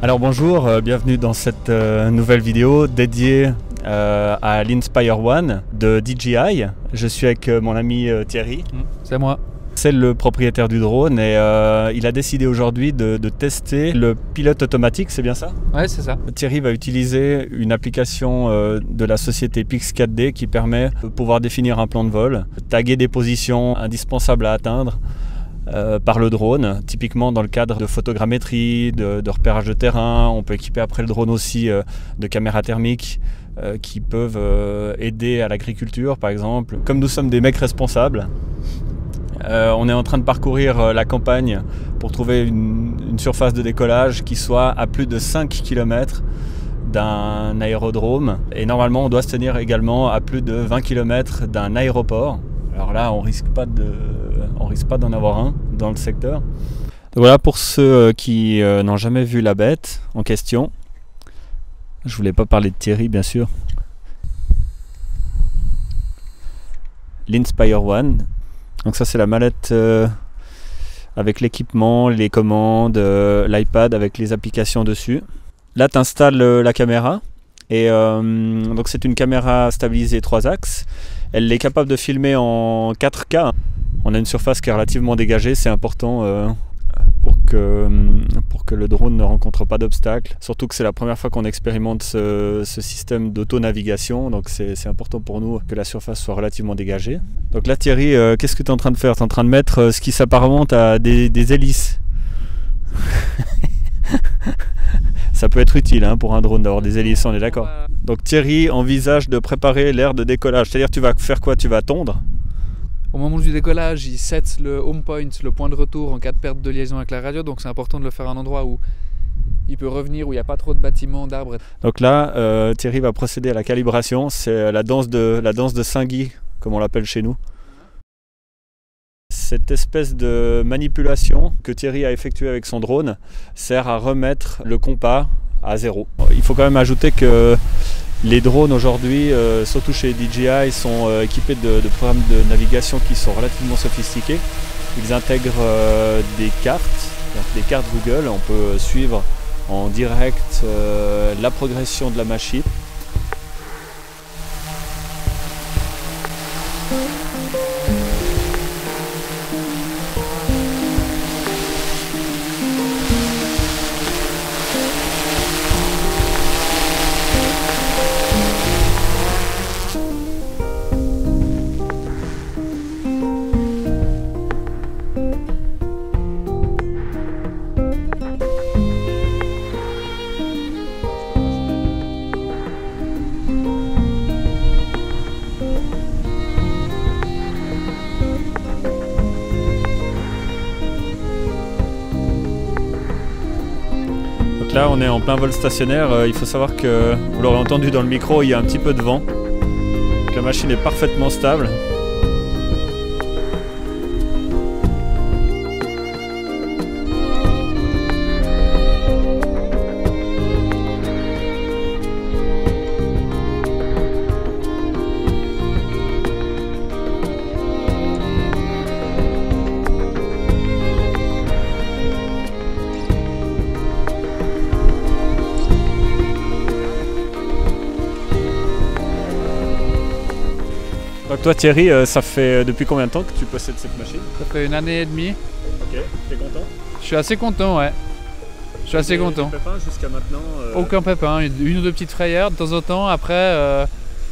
Alors bonjour, bienvenue dans cette nouvelle vidéo dédiée à l'Inspire One de DJI. Je suis avec mon ami Thierry. C'est moi. C'est le propriétaire du drone et il a décidé aujourd'hui de tester le pilote automatique, c'est bien ça? Ouais, c'est ça. Thierry va utiliser une application de la société Pix4D qui permet de pouvoir définir un plan de vol, taguer des positions indispensables à atteindre par le drone, typiquement dans le cadre de photogrammétrie, de repérage de terrain. On peut équiper après le drone aussi de caméras thermiques qui peuvent aider à l'agriculture par exemple. Comme nous sommes des mecs responsables, on est en train de parcourir la campagne pour trouver une surface de décollage qui soit à plus de 5 km d'un aérodrome, et normalement on doit se tenir également à plus de 20 km d'un aéroport. Alors là on risque pas d'en avoir un dans le secteur. Donc voilà, pour ceux qui n'ont jamais vu la bête en question, je voulais pas parler de Thierry bien sûr. L'Inspire One. Donc ça c'est la mallette avec l'équipement, les commandes, l'iPad avec les applications dessus. Là tu installes la caméra et donc c'est une caméra stabilisée 3 axes. Elle est capable de filmer en 4K. On a une surface qui est relativement dégagée, c'est important pour que le drone ne rencontre pas d'obstacles. Surtout que c'est la première fois qu'on expérimente ce système d'auto-navigation, donc c'est important pour nous que la surface soit relativement dégagée. Donc là Thierry, qu'est-ce que tu es en train de faire? Tu es en train de mettre ce qui s'apparente à des hélices. Ça peut être utile pour un drone d'avoir des hélices, on est d'accord. Donc Thierry envisage de préparer l'aire de décollage, c'est-à-dire tu vas faire quoi? Tu vas tondre? Au moment du décollage, il set le home point, le point de retour en cas de perte de liaison avec la radio, donc c'est important de le faire à un endroit où il peut revenir, où il n'y a pas trop de bâtiments, d'arbres. Donc là, Thierry va procéder à la calibration, c'est la danse de Saint-Guy, comme on l'appelle chez nous. Cette espèce de manipulation que Thierry a effectuée avec son drone sert à remettre le compas à zéro. Il faut quand même ajouter que les drones aujourd'hui, surtout chez DJI, sont équipés de programmes de navigation qui sont relativement sophistiqués. Ils intègrent des cartes, donc des cartes Google. On peut suivre en direct la progression de la machine. Là on est en plein vol stationnaire, il faut savoir que, vous l'aurez entendu dans le micro, il y a un petit peu de vent. Donc la machine est parfaitement stable. Donc toi Thierry, ça fait depuis combien de temps que tu possèdes cette machine? Ça fait 1 année et demie. Ok, t'es content? Je suis assez content, ouais. Je suis assez content. Pépin jusqu'à maintenant Aucun pépin, une ou deux petites frayeurs de temps en temps. Après,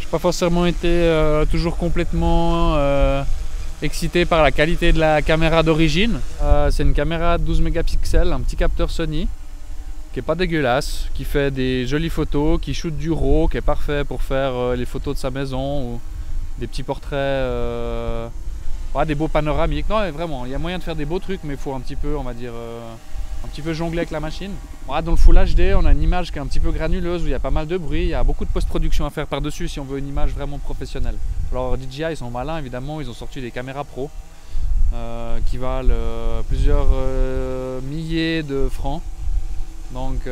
je n'ai pas forcément été toujours complètement excité par la qualité de la caméra d'origine. C'est une caméra 12 mégapixels, un petit capteur Sony, qui est pas dégueulasse, qui fait des jolies photos, qui shoot du RAW, qui est parfait pour faire les photos de sa maison ou des petits portraits, des beaux panoramiques. Non, mais vraiment, il y a moyen de faire des beaux trucs, mais il faut un petit peu, on va dire, un petit peu jongler avec la machine. Dans le Full HD, on a une image qui est un petit peu granuleuse, où il y a pas mal de bruit, il y a beaucoup de post-production à faire par-dessus si on veut une image vraiment professionnelle. Alors DJI, ils sont malins, évidemment, ils ont sorti des caméras pro qui valent plusieurs milliers de francs. Donc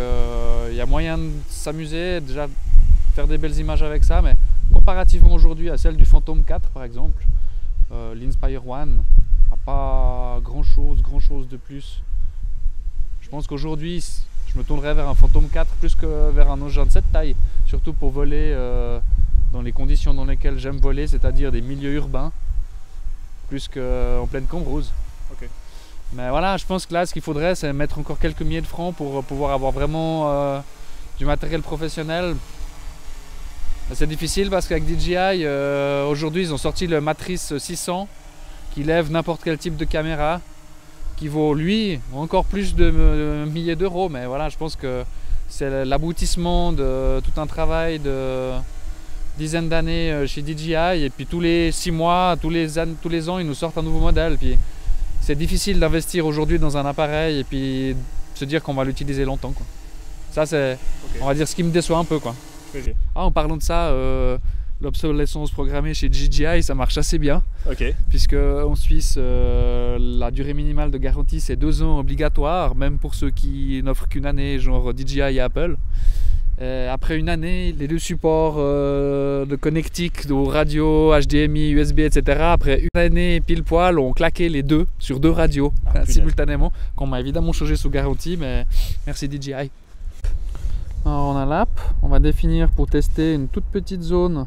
il y a moyen de s'amuser, déjà faire des belles images avec ça, mais comparativement aujourd'hui à celle du Phantom 4 par exemple, l'Inspire One n'a pas grand chose de plus. Je pense qu'aujourd'hui, je je me tournerais vers un Phantom 4 plus que vers un engin de cette taille. Surtout pour voler dans les conditions dans lesquelles j'aime voler, c'est-à-dire des milieux urbains, plus qu'en pleine cambrouse. Okay. Mais voilà, je pense que là, ce qu'il faudrait, c'est mettre encore quelques milliers de francs pour pouvoir avoir vraiment du matériel professionnel. C'est difficile parce qu'avec DJI, aujourd'hui, ils ont sorti le Matrice 600 qui lève n'importe quel type de caméra, qui vaut, lui, encore plus de milliers d'euros. Mais voilà, je pense que c'est l'aboutissement de tout un travail de dizaines d'années chez DJI. Et puis tous les 6 mois, tous les ans, ils nous sortent un nouveau modèle. Puis c'est difficile d'investir aujourd'hui dans un appareil et puis se dire qu'on va l'utiliser longtemps, quoi. Ça, c'est, on va dire, ce qui me déçoit un peu, quoi. En parlant de ça, l'obsolescence programmée chez DJI, ça marche assez bien. Puisque en Suisse, la durée minimale de garantie, c'est 2 ans obligatoire, même pour ceux qui n'offrent qu'une année, genre DJI et Apple. Après une année, les 2 supports de connectique, de radio, HDMI, USB, etc. Après une année pile poil, on claqué les 2 sur 2 radios simultanément, qu'on m'a évidemment changé sous garantie, mais merci DJI. Alors on a l'app, on va définir pour tester une toute petite zone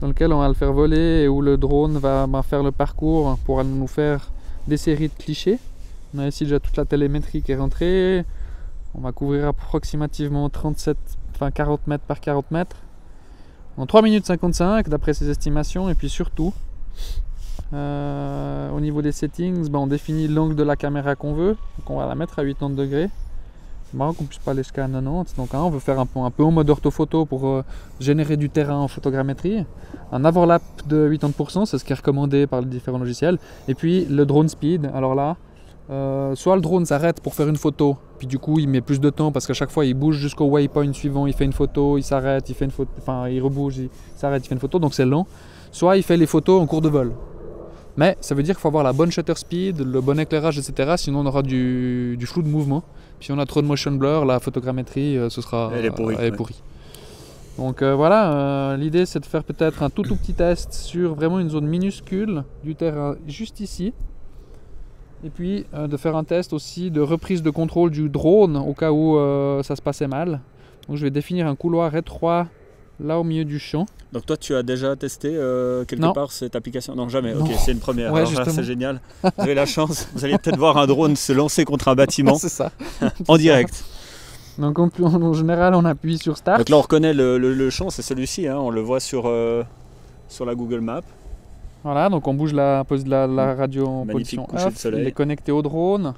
dans laquelle on va le faire voler et où le drone va faire le parcours pour nous faire des séries de clichés. On a ici déjà toute la télémétrie qui est rentrée. On va couvrir approximativement 40 mètres par 40 mètres en 3 minutes 55 d'après ses estimations. Et puis surtout, au niveau des settings, on définit l'angle de la caméra qu'on veut. Donc on va la mettre à 80 degrés. C'est marrant qu'on puisse pas aller jusqu'à 90. Donc on veut faire un peu en mode orthophoto pour générer du terrain en photogrammétrie. Un overlap de 80%, c'est ce qui est recommandé par les différents logiciels. Et puis le drone speed. Alors là, soit le drone s'arrête pour faire une photo, puis du coup il met plus de temps parce qu'à chaque fois il bouge jusqu'au waypoint suivant, il fait une photo, il s'arrête, il fait une photo, enfin il rebouge, il s'arrête, il fait une photo, donc c'est lent. Soit il fait les photos en cours de vol. Mais ça veut dire qu'il faut avoir la bonne shutter speed, le bon éclairage, etc. Sinon on aura du flou de mouvement. Puis si on a trop de motion blur, la photogrammétrie, ce sera elle est pourrie. Donc voilà, l'idée c'est de faire peut-être un tout petit test sur vraiment une zone minuscule du terrain juste ici. Et puis de faire un test aussi de reprise de contrôle du drone au cas où ça se passait mal. Donc je vais définir un couloir étroit là au milieu du champ. Donc toi tu as déjà testé quelque part cette application? Non, jamais. Non. Ok, c'est une première. Ouais, alors c'est génial. Vous avez la chance, vous allez peut-être voir un drone se lancer contre un bâtiment. C'est ça. En direct. Donc en général on appuie sur Start. Donc là on reconnaît le champ, c'est celui-ci, hein, on le voit sur la Google Maps. Voilà, donc on bouge la radio en magnifique position coucher off. de soleil. Il est connecté au drone.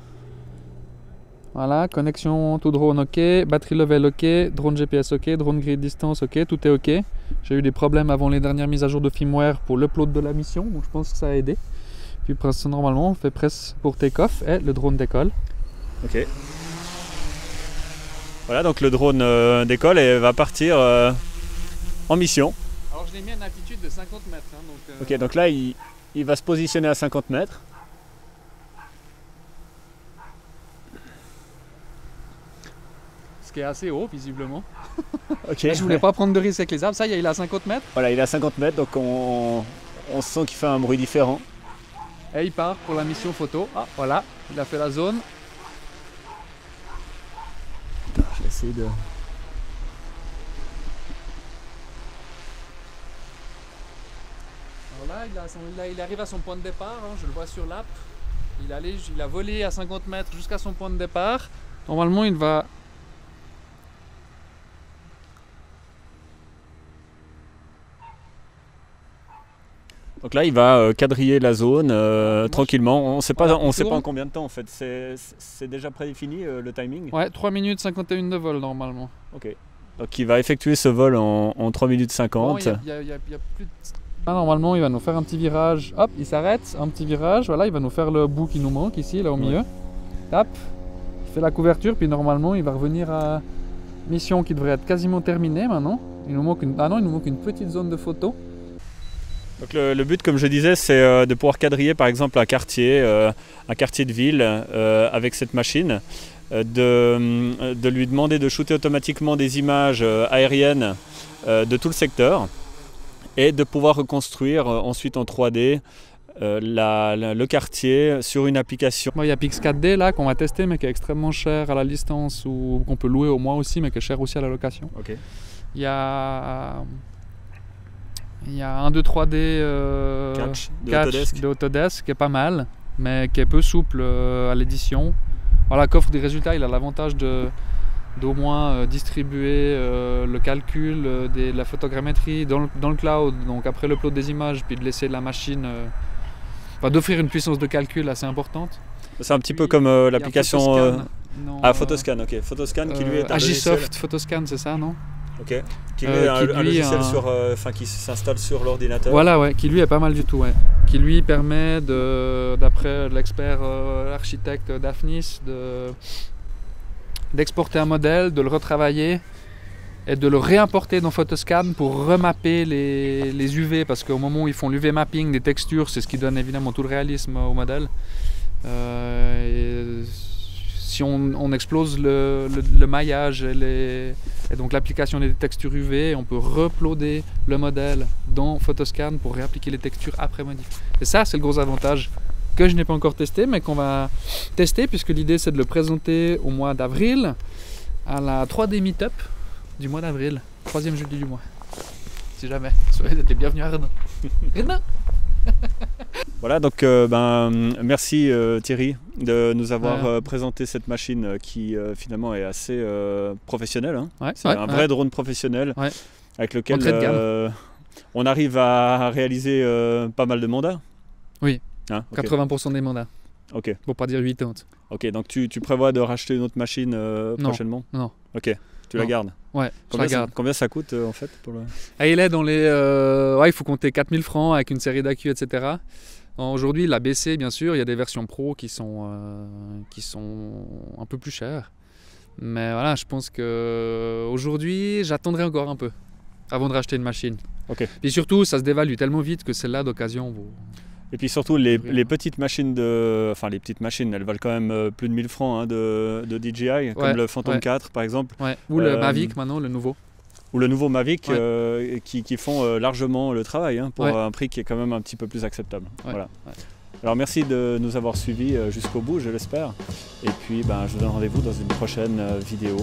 Voilà, connexion tout drone ok, batterie level ok, drone GPS ok, drone grid distance ok, tout est ok. J'ai eu des problèmes avant les dernières mises à jour de firmware pour l'upload de la mission, donc je pense que ça a aidé. Puis normalement on fait press pour take-off et le drone décolle. Ok. Voilà, donc le drone décolle et va partir en mission. Alors je l'ai mis à une altitude de 50 mètres. Hein, donc, Ok, donc là il va se positionner à 50 mètres. Ce qui est assez haut visiblement. Ok. Là, je voulais pas prendre de risque avec les arbres. Ça y est, il est à 50 mètres. Voilà, il est à 50 mètres, donc on sent qu'il fait un bruit différent. Et il part pour la mission photo. Ah voilà, il a fait la zone. Je vais essayer de... Alors là, il arrive à son point de départ, hein, je le vois sur l'app. Il a volé à 50 mètres jusqu'à son point de départ. Normalement, il va... Donc là, il va quadriller la zone tranquillement. On ne sait pas en combien de temps en fait. C'est déjà prédéfini le timing? Ouais, 3 minutes 51 de vol normalement. Ok. Donc il va effectuer ce vol en 3 minutes 50. Bon, y a plus de... Là, normalement, il va nous faire un petit virage. Hop, il s'arrête, un petit virage. Voilà, il va nous faire le bout qui nous manque ici, là au milieu. Hop, il fait la couverture, puis normalement, il va revenir à mission qui devrait être quasiment terminée maintenant. Il nous manque une petite zone de photo. Donc le but, comme je disais, c'est de pouvoir quadriller par exemple un quartier de ville avec cette machine, de lui demander de shooter automatiquement des images aériennes de tout le secteur et de pouvoir reconstruire ensuite en 3D le quartier sur une application. Il y a Pix 4D là qu'on va tester mais qui est extrêmement cher à la licence ou qu'on peut louer au mois aussi mais qui est cher aussi à la location. Okay. Il y a un 2-3D catch de Autodesk qui est pas mal mais qui est peu souple à l'édition. Voilà, coffre des résultats, il a l'avantage d'au moins distribuer le calcul de la photogrammétrie dans le cloud, donc après l'upload des images, puis de laisser la machine, d'offrir une puissance de calcul assez importante. C'est un petit peu comme l'application Photoscan, ok. Photoscan qui lui est un Agisoft Photoscan, c'est ça, non? Ok. Qui lui est un logiciel qui s'installe sur l'ordinateur. Voilà, ouais, qui lui est pas mal du tout, ouais. Qui lui permet d'après l'expert architecte Daphnis, d'exporter un modèle, de le retravailler et de le réimporter dans Photoscan pour remapper les UV, parce qu'au moment où ils font l'UV mapping des textures, c'est ce qui donne évidemment tout le réalisme au modèle. Si on explose le maillage et donc l'application des textures UV, on peut reploader le modèle dans Photoscan pour réappliquer les textures après modif. Et ça, c'est le gros avantage que je n'ai pas encore testé, mais qu'on va tester, puisque l'idée c'est de le présenter au mois d'avril à la 3D Meetup du mois d'avril, 3e jeudi du mois. Si jamais, soyez les bienvenus à Redon. Redon. Voilà, donc merci Thierry de nous avoir présenté cette machine qui finalement est assez professionnelle. Hein. Ouais, c'est un vrai drone professionnel avec lequel on arrive à réaliser pas mal de mandats. Oui, hein, okay. 80% des mandats. Ok. Pour pas dire 80. Ok, donc tu prévois de racheter une autre machine prochainement? Non. Ok. Tu la gardes? Ouais, combien ça coûte en fait pour le... Il est dans les... il faut compter 4000 francs avec une série d'accu, etc. Aujourd'hui, il a baissé, bien sûr. Il y a des versions pro qui sont un peu plus chères. Mais voilà, je pense qu'aujourd'hui, j'attendrai encore un peu avant de racheter une machine. Okay. Et surtout, ça se dévalue tellement vite que celle-là d'occasion vaut... Et puis surtout, les petites machines Enfin, les petites machines, elles valent quand même plus de 1000 francs hein, de DJI, comme le Phantom 4 par exemple. Ouais. Ou le Mavic maintenant, le nouveau. Ou le nouveau Mavic qui font largement le travail hein, pour un prix qui est quand même un petit peu plus acceptable. Voilà. Alors merci de nous avoir suivis jusqu'au bout, je l'espère. Et puis je vous donne rendez-vous dans une prochaine vidéo.